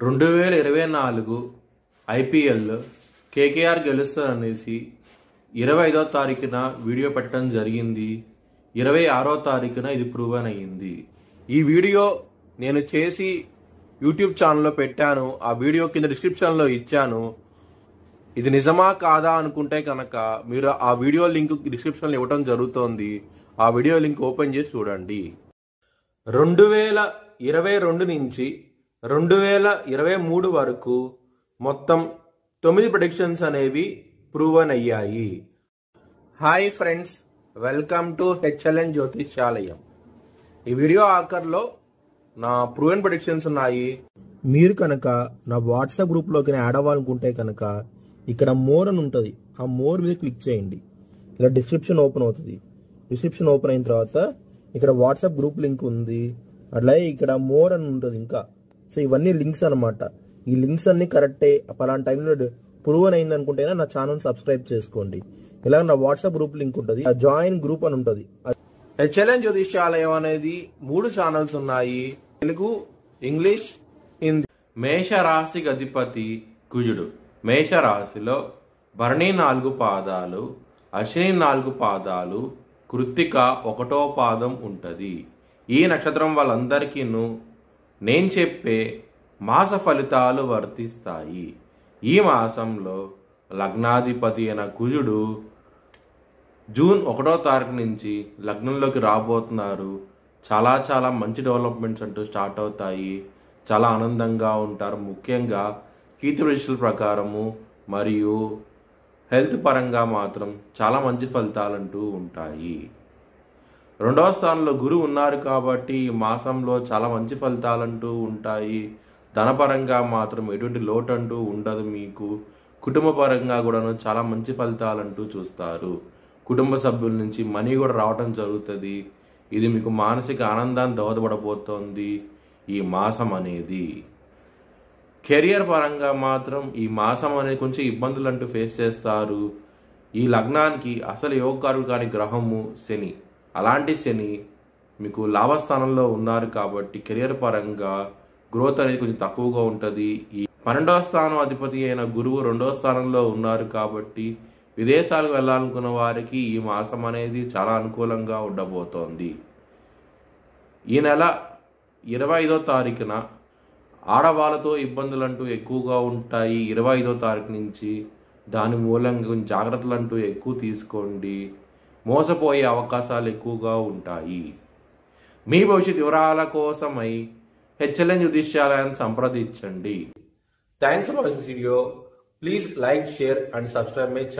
2024 IPL KKR గెలుస్తారనేసి 25వ తారీఖున video పెట్టడం జరిగింది. 26వ తారీఖున ఇది ప్రూవన్ అయ్యింది. ఈ వీడియో నేను చేసి యూట్యూబ్ ఛానల్లో పెట్టాను. ఆ వీడియో కింద డిస్క్రిప్షన్లో ఇచ్చాను. ఇది నిజమా కాదా అనుకుంటే కనుక మీరు ఆ వీడియో లింక్ డిస్క్రిప్షన్లో ఇవ్వడం జరుగుతోంది. ఆ వీడియో లింక్ ఓపెన్ చేసి చూడండి. 2022 నుంచి 2023 వరకు మొత్తం 9 ప్రెడిక్షన్స్ అనేవి ప్రూవన్ అయ్యాయి. Hi friends, welcome to HLN జ్యోతిష్యాలయం. ఈ వీడియో ఆఖర్లో నా ప్రూవన్ ప్రెడిక్షన్స్ ఉన్నాయి. మీరు కనుక నా వాట్సాప్ గ్రూప్లోకి యాడ్ అవ్వాలనుకుంటే కనుక ఇక్కడ మోర్ అని ఉంటుంది. ఆ మోర్ మీద క్లిక్ చేయండి. ఇలా డిస్క్రిప్షన్ ఓపెన్ అవుతుంది. డిస్క్రిప్షన్ ఓపెన్ అయిన తర్వాత ఇక్కడ వాట్సాప్ గ్రూప్ లింక్ ఉంది. అట్లాగే ఇక్కడ మోర్ అని ఉంటుంది. ఇంకా సో ఇవన్నీ లింక్స్ అనమాట. ఈ లింక్స్ అన్ని కరెక్టే. పలానా టైంలో ప్రూవన్ అయింది అనుకుంటేనే నా ఛానల్ సబ్స్క్రైబ్ చేసుకోండి. ఇలా నా వాట్సాప్ గ్రూప్ లింక్ ఉంటుంది. ఆ జాయిన్ గ్రూప్ అని ఉంటుంది. హెచ్ఎల్ఎన్ జ్యోతిష్యాలయం అనేది 3 ఛానల్స్ ఉన్నాయి. తెలుగు, ఇంగ్లీష్, హిందీ. మేషరాశికి అధిపతి కుజుడు. మేషరాశిలో భరణి 4 పాదాలు, అశ్విని 4 పాదాలు, కృత్తిక 1వ పాదం ఉంటుంది. ఈ నక్షత్రం వాళ్ళందరికీ నేను చెప్పే మాస ఫలితాలు వర్తిస్తాయి. ఈ మాసంలో లగ్నాధిపతి అయిన కుజుడు జూన్ 1వ తారీఖు నుంచి లగ్నంలోకి రాబోతున్నారు. చాలా మంచి డెవలప్మెంట్స్ అంటూ స్టార్ట్ అవుతాయి. చాలా ఆనందంగా ఉంటారు. ముఖ్యంగా కీర్తి ప్రతిష్టల ప్రకారము మరియు హెల్త్ పరంగా మాత్రం చాలా మంచి ఫలితాలంటూ ఉంటాయి. 2వ స్థానంలో గురువు ఉన్నారు కాబట్టి ఈ మాసంలో చాలా మంచి ఫలితాలంటూ ఉంటాయి. ధనపరంగా మాత్రం ఎటువంటి లోటు అంటూ ఉండదు. మీకు కుటుంబ పరంగా కూడాను చాలా మంచి ఫలితాలంటూ చూస్తారు. కుటుంబ సభ్యుల నుంచి మనీ కూడా రావటం జరుగుతుంది. ఇది మీకు మానసిక ఆనందాన్ని దోహదపడబోతోంది ఈ మాసం అనేది. కెరియర్ పరంగా మాత్రం ఈ మాసం అనేది కొంచెం ఇబ్బందులు అంటూ ఫేస్ చేస్తారు. ఈ లగ్నానికి అసలు యోగకారుడు కాని గ్రహము శని. అలాంటి శని మీకు లాభస్థానంలో ఉన్నారు కాబట్టి కెరియర్ పరంగా గ్రోత్ అనేది కొంచెం తక్కువగా ఉంటుంది. ఈ 12వ స్థానం అధిపతి అయిన గురువు 2వ స్థానంలో ఉన్నారు కాబట్టి విదేశాలకు వెళ్ళాలనుకున్న వారికి ఈ మాసం అనేది చాలా అనుకూలంగా ఉండబోతోంది. ఈ నెల 25వ తారీఖున ఆడవాళ్ళతో ఇబ్బందులు అంటూ ఎక్కువగా ఉంటాయి. 25వ తారీఖు నుంచి దాని మూలంగా కొంచెం జాగ్రత్తలు అంటూ ఎక్కువ తీసుకోండి. మోసపోయే అవకాశాలు ఎక్కువగా ఉంటాయి. మీ భవిష్యత్ వివరాల కోసమై హెచ్ఎల్ఎన్ జ్యోతిష్యాలయాన్ని సంప్రదించండి. Thanks for watching video. Please like, share and subscribe my channel.